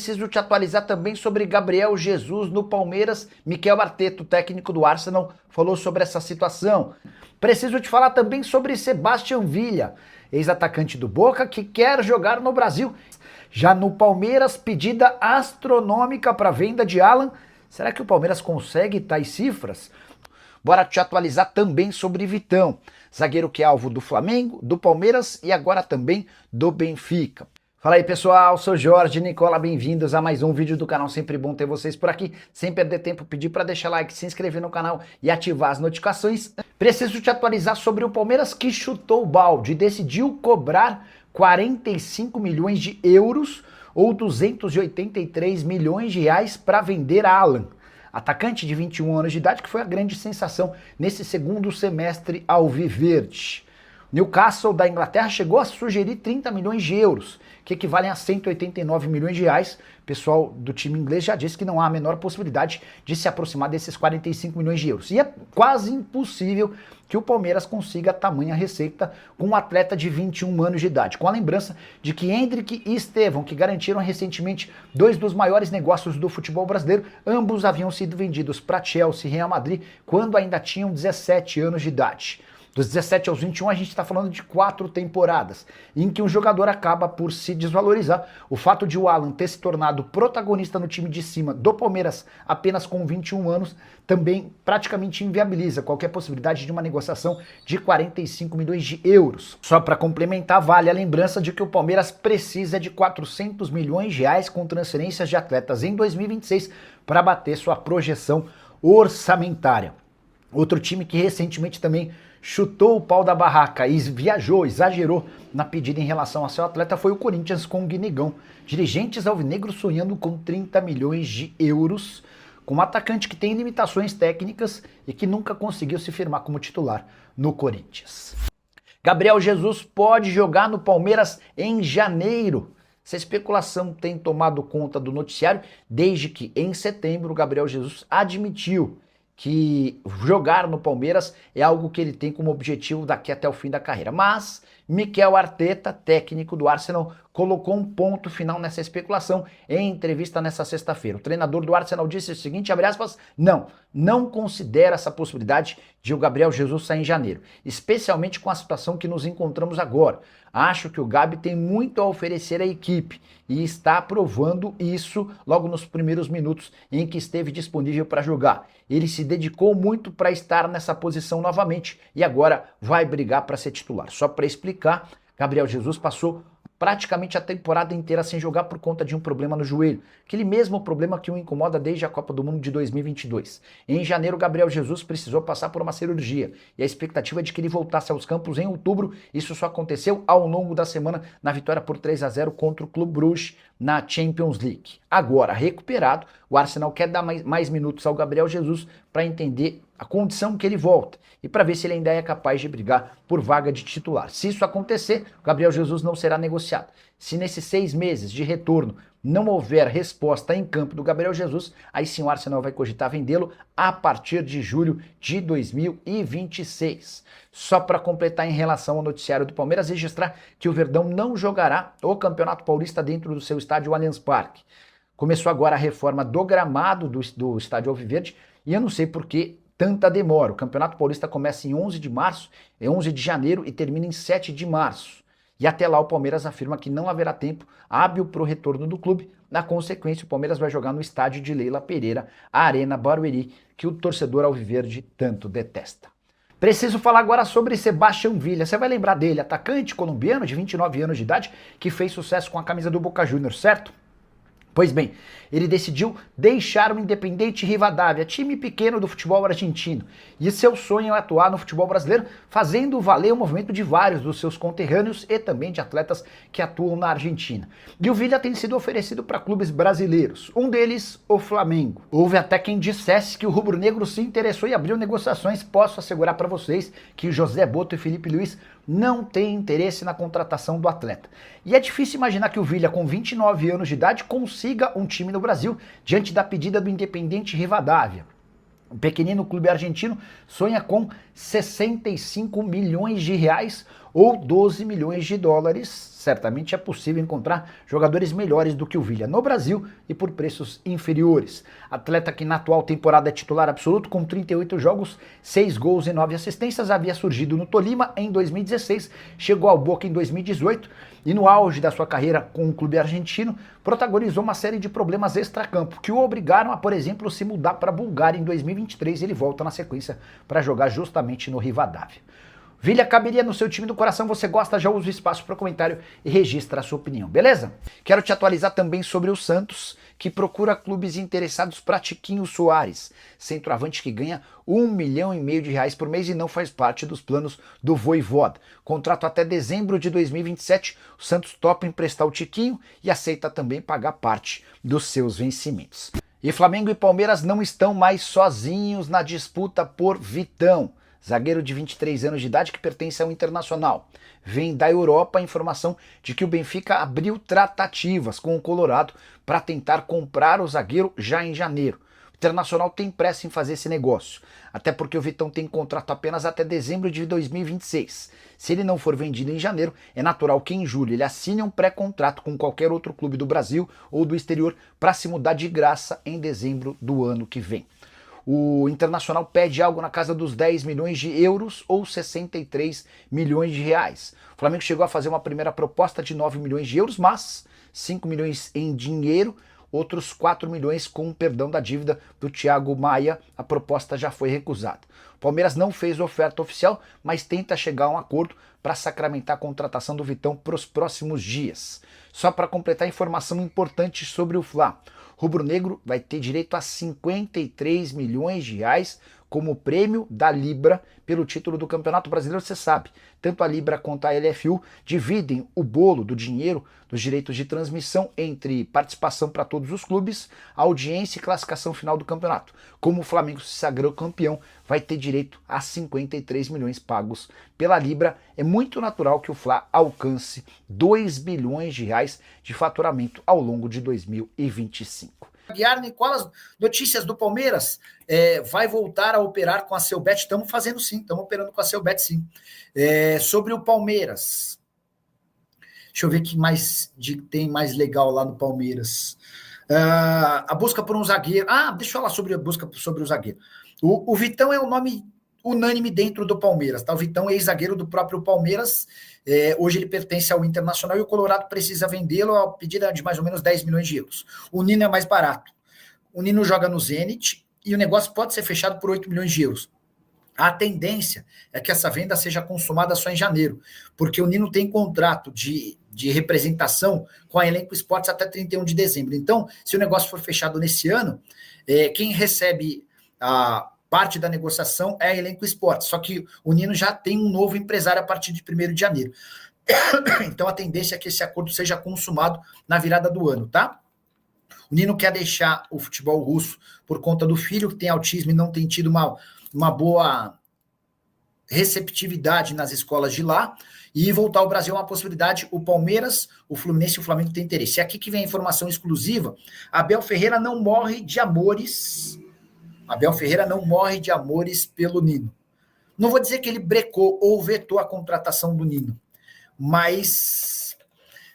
Preciso te atualizar também sobre Gabriel Jesus no Palmeiras. Mikel Arteta, técnico do Arsenal, falou sobre essa situação. Preciso te falar também sobre Sebastião Villa, ex-atacante do Boca, que quer jogar no Brasil. Já no Palmeiras, pedida astronômica para venda de Alan. Será que o Palmeiras consegue tais cifras? Bora te atualizar também sobre Vitão, zagueiro que é alvo do Flamengo, do Palmeiras e agora também do Benfica. Fala aí pessoal, sou Jorge Nicola, bem-vindos a mais um vídeo do canal, sempre bom ter vocês por aqui. Sem perder tempo, pedir para deixar like, se inscrever no canal e ativar as notificações. Preciso te atualizar sobre o Palmeiras que chutou o balde e decidiu cobrar 45 milhões de euros ou 283 milhões de reais para vender Alan, atacante de 21 anos de idade, que foi a grande sensação nesse segundo semestre alviverde. Newcastle da Inglaterra chegou a sugerir 30 milhões de euros, que equivalem a 189 milhões de reais. O pessoal do time inglês já disse que não há a menor possibilidade de se aproximar desses 45 milhões de euros. E é quase impossível que o Palmeiras consiga tamanha receita com um atleta de 21 anos de idade, com a lembrança de que Endrick e Estevão, que garantiram recentemente dois dos maiores negócios do futebol brasileiro, ambos haviam sido vendidos para Chelsea e Real Madrid quando ainda tinham 17 anos de idade. Dos 17 aos 21, a gente está falando de 4 temporadas, em que um jogador acaba por se desvalorizar. O fato de o Alan ter se tornado protagonista no time de cima do Palmeiras apenas com 21 anos também praticamente inviabiliza qualquer possibilidade de uma negociação de 45 milhões de euros. Só para complementar, vale a lembrança de que o Palmeiras precisa de 400 milhões de reais com transferências de atletas em 2026 para bater sua projeção orçamentária. Outro time que recentemente também chutou o pau da barraca e exagerou na pedida em relação a seu atleta foi o Corinthians com o Guinigão. Dirigentes alvinegros sonhando com 30 milhões de euros, com um atacante que tem limitações técnicas e que nunca conseguiu se firmar como titular no Corinthians. Gabriel Jesus pode jogar no Palmeiras em janeiro. Essa especulação tem tomado conta do noticiário desde que, em setembro, o Gabriel Jesus admitiu que jogar no Palmeiras é algo que ele tem como objetivo daqui até o fim da carreira. Mas Mikel Arteta, técnico do Arsenal, colocou um ponto final nessa especulação em entrevista nessa sexta-feira. O treinador do Arsenal disse o seguinte, abre aspas, não considera essa possibilidade de o Gabriel Jesus sair em janeiro, especialmente com a situação que nos encontramos agora. Acho que o Gabi tem muito a oferecer à equipe e está provando isso logo nos primeiros minutos em que esteve disponível para jogar. Ele se dedicou muito para estar nessa posição novamente e agora vai brigar para ser titular. Só para explicar, Gabriel Jesus passou praticamente a temporada inteira sem jogar por conta de um problema no joelho, aquele mesmo problema que o incomoda desde a Copa do Mundo de 2022. Em janeiro, Gabriel Jesus precisou passar por uma cirurgia e a expectativa é de que ele voltasse aos campos em outubro. Isso só aconteceu ao longo da semana na vitória por 3-0 contra o Clube Brugge na Champions League. Agora, recuperado, o Arsenal quer dar mais minutos ao Gabriel Jesus para entender a condição que ele volta e para ver se ele ainda é capaz de brigar por vaga de titular. Se isso acontecer, o Gabriel Jesus não será negociado. Se nesses 6 meses de retorno não houver resposta em campo do Gabriel Jesus, aí sim o Arsenal vai cogitar vendê-lo a partir de julho de 2026. Só para completar em relação ao noticiário do Palmeiras, registrar que o Verdão não jogará o Campeonato Paulista dentro do seu estádio Allianz Parque. Começou agora a reforma do gramado do estádio Alviverde e eu não sei por que tanta demora. O Campeonato Paulista começa em 11 de março, 11 de janeiro e termina em 7 de março. E até lá o Palmeiras afirma que não haverá tempo hábil para o retorno do clube. Na consequência, o Palmeiras vai jogar no estádio de Leila Pereira, a Arena Barueri, que o torcedor alviverde tanto detesta. Preciso falar agora sobre Sebastião Villa. Você vai lembrar dele, atacante colombiano de 29 anos de idade, que fez sucesso com a camisa do Boca Juniors, certo? Pois bem, ele decidiu deixar o Independiente Rivadavia, time pequeno do futebol argentino, e seu sonho é atuar no futebol brasileiro, fazendo valer o movimento de vários dos seus conterrâneos e também de atletas que atuam na Argentina. E o Villa tem sido oferecido para clubes brasileiros, um deles o Flamengo. Houve até quem dissesse que o rubro-negro se interessou e abriu negociações. Posso assegurar para vocês que José Boto e Felipe Luiz não têm interesse na contratação do atleta. E é difícil imaginar que o Villa, com 29 anos de idade, consiga um time no Brasil diante da pedida do Independiente Rivadavia. O pequenino clube argentino sonha com 65 milhões de reais ou 12 milhões de dólares. Certamente é possível encontrar jogadores melhores do que o Villa no Brasil e por preços inferiores. Atleta que na atual temporada é titular absoluto com 38 jogos, 6 gols e 9 assistências, havia surgido no Tolima em 2016, chegou ao Boca em 2018 e no auge da sua carreira com o clube argentino, protagonizou uma série de problemas extracampo que o obrigaram a, por exemplo, se mudar para a Bulgária em 2023 e ele volta na sequência para jogar justamente no Rivadavia. Villa caberia no seu time do coração, você gosta, já usa o espaço para comentário e registra a sua opinião, beleza? Quero te atualizar também sobre o Santos, que procura clubes interessados para Tiquinho Soares, centroavante que ganha R$ 1,5 milhão por mês e não faz parte dos planos do Vojvoda. Contrato até dezembro de 2027, o Santos topa emprestar o Tiquinho e aceita também pagar parte dos seus vencimentos. E Flamengo e Palmeiras não estão mais sozinhos na disputa por Vitão. Zagueiro de 23 anos de idade que pertence ao Internacional. Vem da Europa a informação de que o Benfica abriu tratativas com o Colorado para tentar comprar o zagueiro já em janeiro. O Internacional tem pressa em fazer esse negócio, até porque o Vitão tem contrato apenas até dezembro de 2026. Se ele não for vendido em janeiro, é natural que em julho ele assine um pré-contrato com qualquer outro clube do Brasil ou do exterior para se mudar de graça em dezembro do ano que vem. O Internacional pede algo na casa dos 10 milhões de euros ou 63 milhões de reais. O Flamengo chegou a fazer uma primeira proposta de 9 milhões de euros, mas 5 milhões em dinheiro, outros 4 milhões com o perdão da dívida do Thiago Maia. A proposta já foi recusada. O Palmeiras não fez oferta oficial, mas tenta chegar a um acordo para sacramentar a contratação do Vitão para os próximos dias. Só para completar informação importante sobre o Fla. Rubro-Negro vai ter direito a 53 milhões de reais como prêmio da Libra pelo título do Campeonato Brasileiro. Você sabe, tanto a Libra quanto a LFU dividem o bolo do dinheiro dos direitos de transmissão entre participação para todos os clubes, audiência e classificação final do campeonato. Como o Flamengo se sagrou campeão, vai ter direito a 53 milhões pagos pela Libra. É muito natural que o Fla alcance 2 bilhões de reais de faturamento ao longo de 2025. Guiar, Nicolas, notícias do Palmeiras, vai voltar a operar com a Selbet. Estamos fazendo sim, estamos operando com a Selbet sim. Sobre o Palmeiras, deixa eu ver o que mais tem mais legal lá no Palmeiras. A busca por um zagueiro. Deixa eu falar sobre a busca sobre o zagueiro. O Vitão é um nome unânime dentro do Palmeiras, tá? O Vitão é ex-zagueiro do próprio Palmeiras. Hoje ele pertence ao Internacional e o Colorado precisa vendê-lo a pedida de mais ou menos 10 milhões de euros. O Nino é mais barato. O Nino joga no Zenit e o negócio pode ser fechado por 8 milhões de euros. A tendência é que essa venda seja consumada só em janeiro, porque o Nino tem contrato de representação com a Elenco Esportes até 31 de dezembro. Então, se o negócio for fechado nesse ano, quem recebe a parte da negociação é a Elenco Esportes, só que o Nino já tem um novo empresário a partir de 1º de janeiro. Então a tendência é que esse acordo seja consumado na virada do ano, tá? O Nino quer deixar o futebol russo por conta do filho, que tem autismo e não tem tido uma boa receptividade nas escolas de lá, e voltar ao Brasil é uma possibilidade. O Palmeiras, o Fluminense e o Flamengo têm interesse. E aqui que vem a informação exclusiva: Abel Ferreira não morre de amores... Abel Ferreira não morre de amores pelo Nino. Não vou dizer que ele brecou ou vetou a contratação do Nino, mas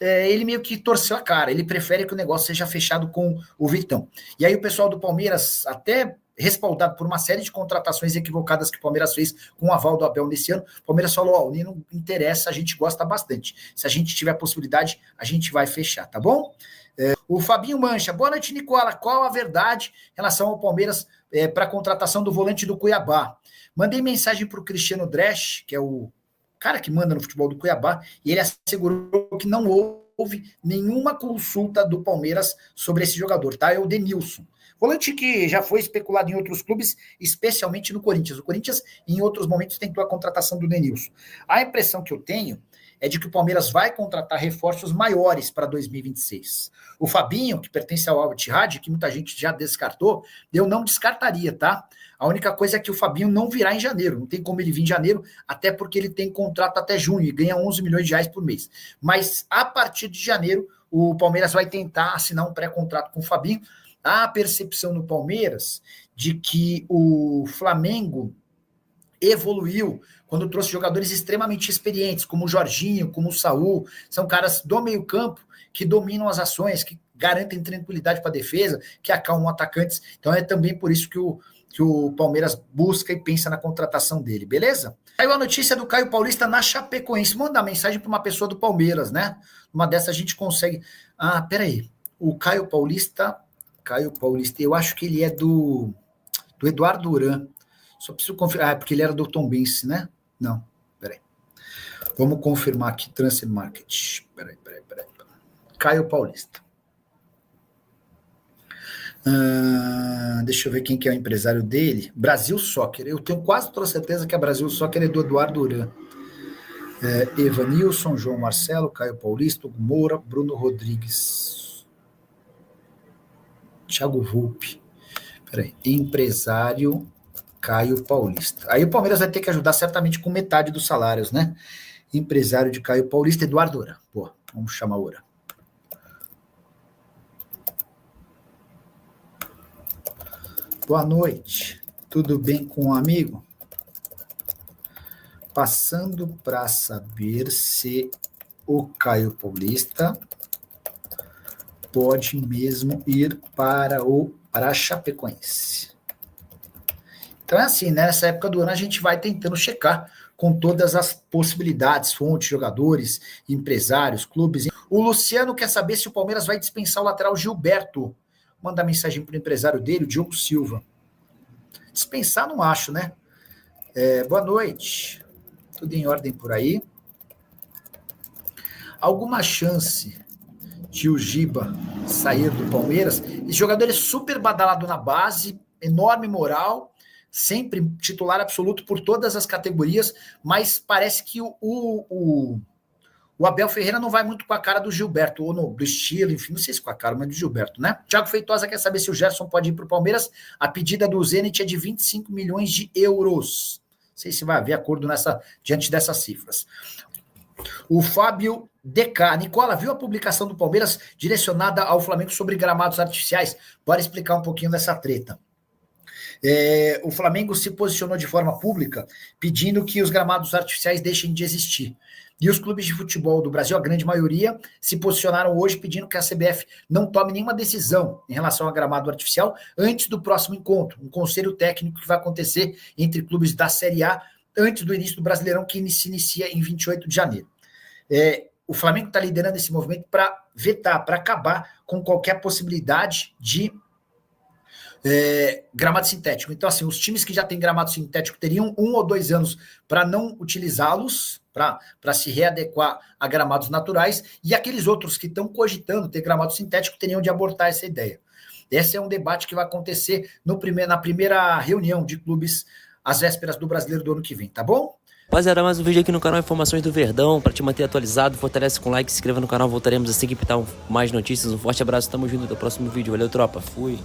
ele meio que torceu a cara. Ele prefere que o negócio seja fechado com o Vitão. E aí o pessoal do Palmeiras, até respaldado por uma série de contratações equivocadas que o Palmeiras fez com o aval do Abel nesse ano, o Palmeiras falou: o Nino interessa, a gente gosta bastante. Se a gente tiver possibilidade, a gente vai fechar, tá bom? O Fabinho Mancha: boa noite, Nicola. Qual a verdade em relação ao Palmeiras para a contratação do volante do Cuiabá? Mandei mensagem para o Cristiano Dresch, que é o cara que manda no futebol do Cuiabá, e ele assegurou que não houve nenhuma consulta do Palmeiras sobre esse jogador, tá? É o Denilson. Volante que já foi especulado em outros clubes, especialmente no Corinthians. O Corinthians, em outros momentos, tentou a contratação do Denilson. A impressão que eu tenho é de que o Palmeiras vai contratar reforços maiores para 2026. O Fabinho, que pertence ao Al-Ittihad, que muita gente já descartou, eu não descartaria, tá? A única coisa é que o Fabinho não virá em janeiro. Não tem como ele vir em janeiro, até porque ele tem contrato até junho e ganha 11 milhões de reais por mês. Mas a partir de janeiro, o Palmeiras vai tentar assinar um pré-contrato com o Fabinho. Há a percepção no Palmeiras de que o Flamengo evoluiu quando trouxe jogadores extremamente experientes, como o Jorginho, como o Saul, são caras do meio-campo que dominam as ações, que garantem tranquilidade para a defesa, que acalmam atacantes. Então é também por isso que o Palmeiras busca e pensa na contratação dele, beleza? Saiu a notícia do Caio Paulista na Chapecoense. Manda mensagem para uma pessoa do Palmeiras, né? Uma dessas a gente consegue. Ah, peraí. O Caio Paulista, eu acho que ele é do Eduardo Duran. Só preciso confirmar. Ah, porque ele era do Tombense, né? Não, peraí. Vamos confirmar aqui, Transfer Market. Peraí. Caio Paulista. Deixa eu ver quem que é o empresário dele. Brasil Soccer. Eu tenho quase toda certeza que a Brasil Soccer é do Eduardo Duran. Evanilson, João Marcelo, Caio Paulista, Hugo Moura, Bruno Rodrigues. Thiago Volpe. Peraí. Empresário Caio Paulista. Aí o Palmeiras vai ter que ajudar certamente com metade dos salários, né? Empresário de Caio Paulista, Eduardo Duran. Pô, vamos chamar Duran. Boa noite, tudo bem com o amigo? Passando para saber se o Caio Paulista pode mesmo ir para a Chapecoense. Então é assim, né? Nessa época do ano a gente vai tentando checar com todas as possibilidades, fontes, jogadores, empresários, clubes. O Luciano quer saber se o Palmeiras vai dispensar o lateral Gilberto. Manda mensagem para o empresário dele, o Diogo Silva. Dispensar não acho, né? Boa noite. Tudo em ordem por aí? Alguma chance de o Giba sair do Palmeiras? Esse jogador é super badalado na base, enorme moral, sempre titular absoluto por todas as categorias, mas parece que o Abel Ferreira não vai muito com a cara do Gilberto, ou do estilo, enfim, não sei se com a cara, mas do Gilberto, né? Thiago Feitosa quer saber se o Gerson pode ir para o Palmeiras. A pedida do Zenit é de 25 milhões de euros. Não sei se vai haver acordo diante dessas cifras. O Fábio DK. Nicola, viu a publicação do Palmeiras direcionada ao Flamengo sobre gramados artificiais? Bora explicar um pouquinho dessa treta. O Flamengo se posicionou de forma pública pedindo que os gramados artificiais deixem de existir. E os clubes de futebol do Brasil, a grande maioria, se posicionaram hoje pedindo que a CBF não tome nenhuma decisão em relação a gramado artificial antes do próximo encontro, um conselho técnico que vai acontecer entre clubes da Série A antes do início do Brasileirão, que se inicia em 28 de janeiro. O Flamengo está liderando esse movimento para vetar, para acabar com qualquer possibilidade de gramado sintético. Então, assim, os times que já têm gramado sintético teriam 1 ou 2 anos para não utilizá-los, para se readequar a gramados naturais, e aqueles outros que estão cogitando ter gramado sintético teriam de abortar essa ideia. Esse é um debate que vai acontecer na primeira reunião de clubes às vésperas do Brasileiro do ano que vem, tá bom? Rapaziada, mais um vídeo aqui no canal Informações do Verdão. Para te manter atualizado, fortalece com like, se inscreva no canal. Voltaremos a seguir para mais notícias. Um forte abraço, tamo junto, até o próximo vídeo. Valeu, tropa. Fui.